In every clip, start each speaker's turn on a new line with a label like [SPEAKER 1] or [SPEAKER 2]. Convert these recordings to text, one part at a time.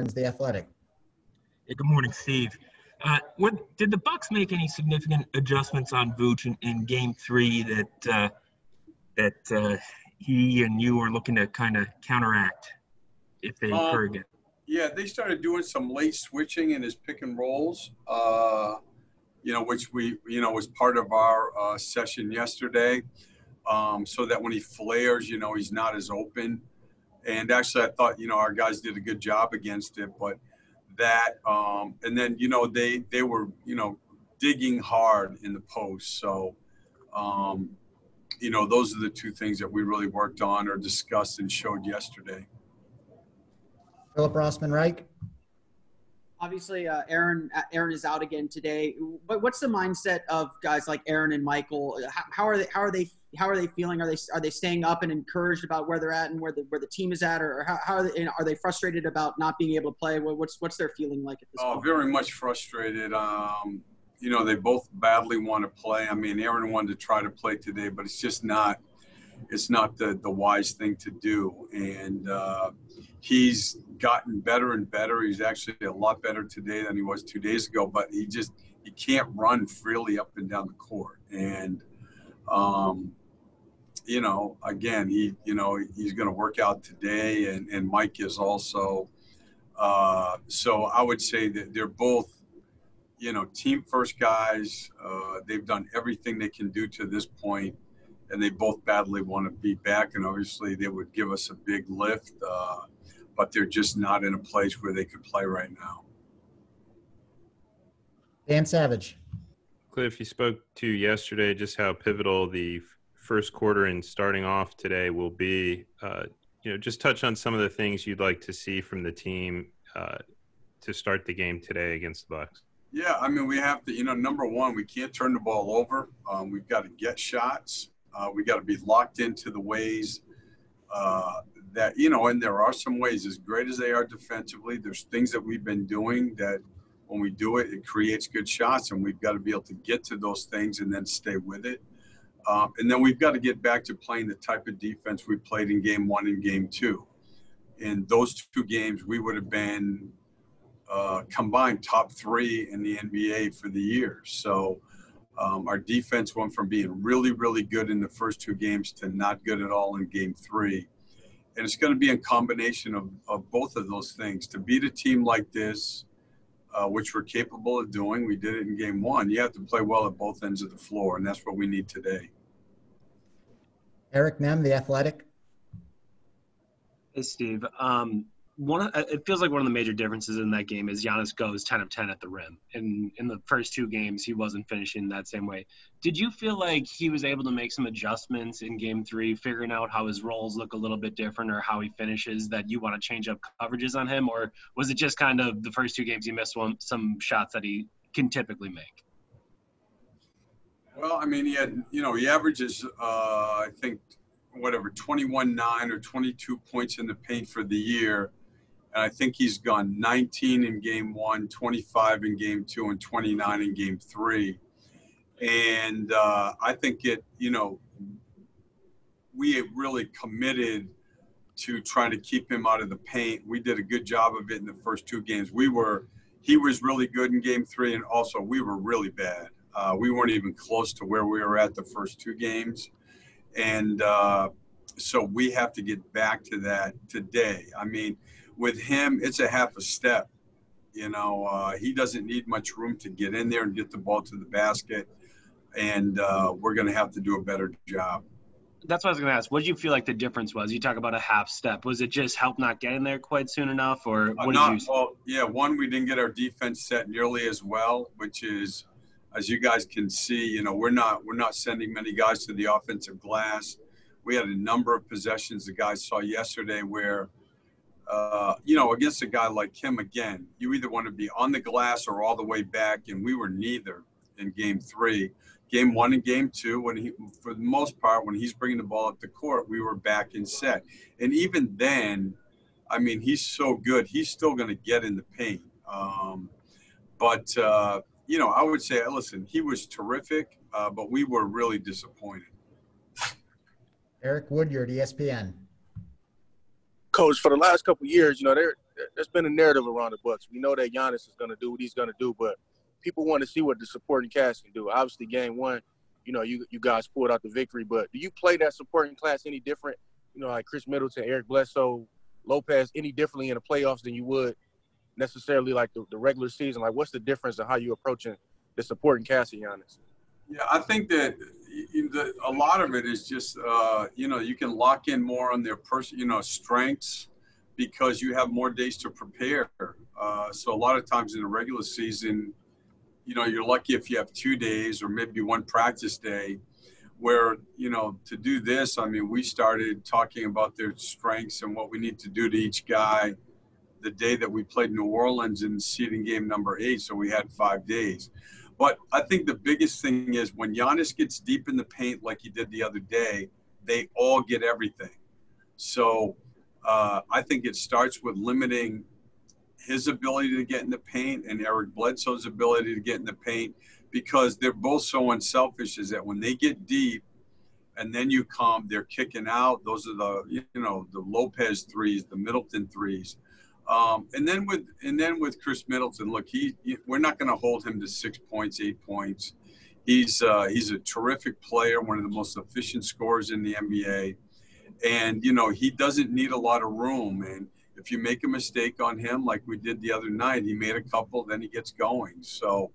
[SPEAKER 1] The Athletic.
[SPEAKER 2] Hey, good morning, Steve. Did the Bucks make any significant adjustments on Vooch in Game 3 that he and you are looking to kind of counteract if they occur again?
[SPEAKER 3] Yeah, they started doing some late switching in his pick and rolls, which was part of our session yesterday, so that when he flares, he's not as open. And actually, I thought, our guys did a good job against it, but that, and then, they were, digging hard in the post. So, those are the two things that we really worked on or discussed and showed yesterday.
[SPEAKER 1] Philip Rossman-Reich.
[SPEAKER 4] Obviously, Aaron is out again today. But what's the mindset of guys like Aaron and Michael? How are they feeling? Are they staying up and encouraged about where they're at and where the team is at, or how are they frustrated about not being able to play? What's their feeling like at this point?
[SPEAKER 3] Very much frustrated. They both badly want to play. I mean, Aaron wanted to try to play today, but it's just not. It's not the wise thing to do. And he's gotten better and better. He's actually a lot better today than he was 2 days ago, but he can't run freely up and down the court. And, again, he's going to work out today, and Mike is also. So I would say that they're both, team first guys. They've done everything they can do to this point, and they both badly want to be back. And obviously they would give us a big lift, but they're just not in a place where they could play right now.
[SPEAKER 1] Dan Savage.
[SPEAKER 5] Cliff, you spoke to yesterday just how pivotal the first quarter and starting off today will be. Just touch on some of the things you'd like to see from the team to start the game today against the Bucks.
[SPEAKER 3] Yeah, I mean, we have to, number one, we can't turn the ball over. We've got to get shots. We got to be locked into the ways that, and there are some ways, as great as they are defensively, there's things that we've been doing that when we do it, it creates good shots, and we've got to be able to get to those things and then stay with it. And then we've got to get back to playing the type of defense we played in Game 1 and Game 2. In those two games, we would have been combined top 3 in the NBA for the year. So our defense went from being really, really good in the first two games to not good at all in Game 3. And it's going to be a combination of both of those things. To beat a team like this, which we're capable of doing, we did it in Game 1, you have to play well at both ends of the floor, and that's what we need today.
[SPEAKER 1] Eric Nehm, The Athletic.
[SPEAKER 6] Hey, Steve. It feels like one of the major differences in that game is Giannis goes 10 of 10 at the rim. And in the first two games, he wasn't finishing that same way. Did you feel like he was able to make some adjustments in Game 3, figuring out how his roles look a little bit different or how he finishes, that you want to change up coverages on him? Or was it just kind of the first two games he missed some shots that he can typically make?
[SPEAKER 3] Well, I mean, he averages, I think, 21-9 or 22 points in the paint for the year. And I think he's gone 19 in Game 1, 25 in Game 2, and 29 in Game 3. And I think we have really committed to trying to keep him out of the paint. We did a good job of it in the first two games. He was really good in Game 3, and also we were really bad. We weren't even close to where we were at the first two games. And so we have to get back to that today. I mean, with him, it's a half a step. He doesn't need much room to get in there and get the ball to the basket. And we're going to have to do a better job.
[SPEAKER 6] That's what I was going to ask. What did you feel like the difference was? You talk about a half step. Was it just help not getting there quite soon enough? Or what did you see?
[SPEAKER 3] Well, yeah, one, we didn't get our defense set nearly as well, which is, as you guys can see, we're not sending many guys to the offensive glass. We had a number of possessions the guys saw yesterday where, against a guy like him, again, you either want to be on the glass or all the way back, and we were neither in Game 3. Game 1 and Game 2, for the most part, when he's bringing the ball up the court, we were back and set. And even then, I mean, he's so good, he's still going to get in the paint. But I would say, listen, he was terrific, but we were really disappointed.
[SPEAKER 1] Eric Woodyard, ESPN.
[SPEAKER 7] Coach, for the last couple of years, there's been a narrative around the Bucks. We know that Giannis is going to do what he's going to do, but people want to see what the supporting cast can do. Obviously, game one, you guys pulled out the victory, but do you play that supporting class any different? Like Chris Middleton, Eric Bledsoe, Lopez, any differently in the playoffs than you would necessarily like the regular season? Like, what's the difference in how you approaching the supporting cast of Giannis?
[SPEAKER 3] Yeah, I think that a lot of it is just, you can lock in more on their strengths because you have more days to prepare. So a lot of times in the regular season, you're lucky if you have 2 days or maybe one practice day where, to do this, I mean, we started talking about their strengths and what we need to do to each guy the day that we played New Orleans in seeding game number 8. So we had 5 days. But I think the biggest thing is when Giannis gets deep in the paint like he did the other day, they all get everything. So I think it starts with limiting his ability to get in the paint and Eric Bledsoe's ability to get in the paint, because they're both so unselfish is that when they get deep and then you come, they're kicking out. Those are the Lopez threes, the Middleton threes. And then with Chris Middleton, look, we're not going to hold him to 6 points, 8 points. He's a terrific player, one of the most efficient scorers in the NBA. And, he doesn't need a lot of room. And if you make a mistake on him, like we did the other night, he made a couple, then he gets going. So,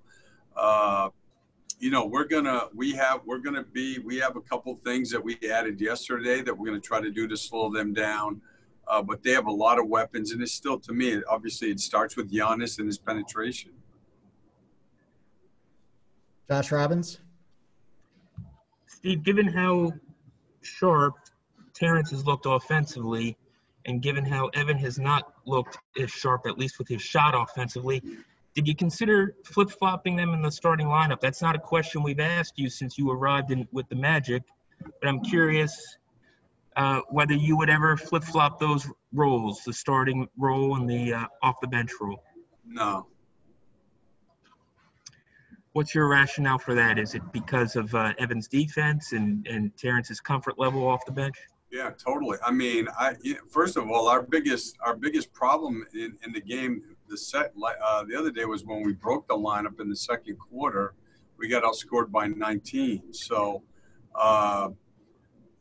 [SPEAKER 3] we have a couple things that we added yesterday that we're going to try to do to slow them down. But they have a lot of weapons, and it's still, to me, obviously it starts with Giannis and his penetration.
[SPEAKER 1] Josh Robbins.
[SPEAKER 2] Steve, given how sharp Terrence has looked offensively, and given how Evan has not looked as sharp, at least with his shot offensively, did you consider flip-flopping them in the starting lineup? That's not a question we've asked you since you arrived with the Magic, but I'm curious whether you would ever flip-flop those roles, the starting role and the off-the-bench role.
[SPEAKER 3] No.
[SPEAKER 2] What's your rationale for that? Is it because of Evan's defense and Terrence's comfort level off the bench?
[SPEAKER 3] Yeah, totally. I mean, first of all, our biggest problem in the game, the other day was when we broke the lineup in the second quarter. We got outscored by 19. So,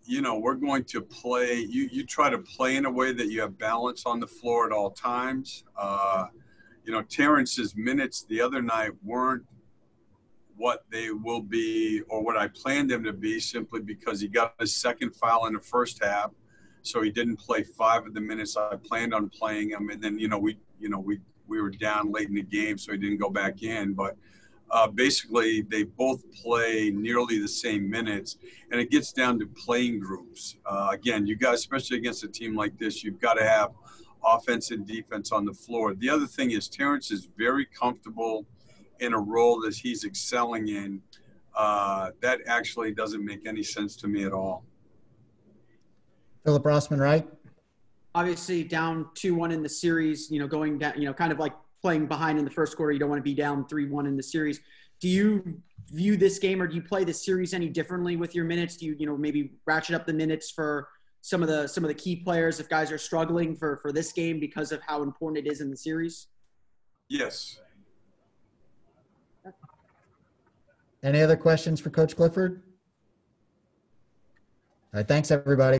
[SPEAKER 3] we're going to play. You try to play in a way that you have balance on the floor at all times. Terrence's minutes the other night weren't what they will be or what I planned them to be, simply because he got his second foul in the first half. So he didn't play 5 of the minutes I planned on playing him. And then, we were down late in the game, so he didn't go back in. But basically, they both play nearly the same minutes, and it gets down to playing groups. Again, you guys, especially against a team like this, you've got to have offense and defense on the floor. The other thing is Terrence is very comfortable in a role that he's excelling in. That actually doesn't make any sense to me at all.
[SPEAKER 1] Philip Rossman, right?
[SPEAKER 4] Obviously down 2-1 in the series, going down, kind of like playing behind in the first quarter. You don't want to be down 3-1 in the series. Do you view this game, or do you play the series any differently with your minutes? Do you, maybe ratchet up the minutes for some of the key players if guys are struggling for this game because of how important it is in the series?
[SPEAKER 3] Yes.
[SPEAKER 1] Any other questions for Coach Clifford? All right, thanks, everybody.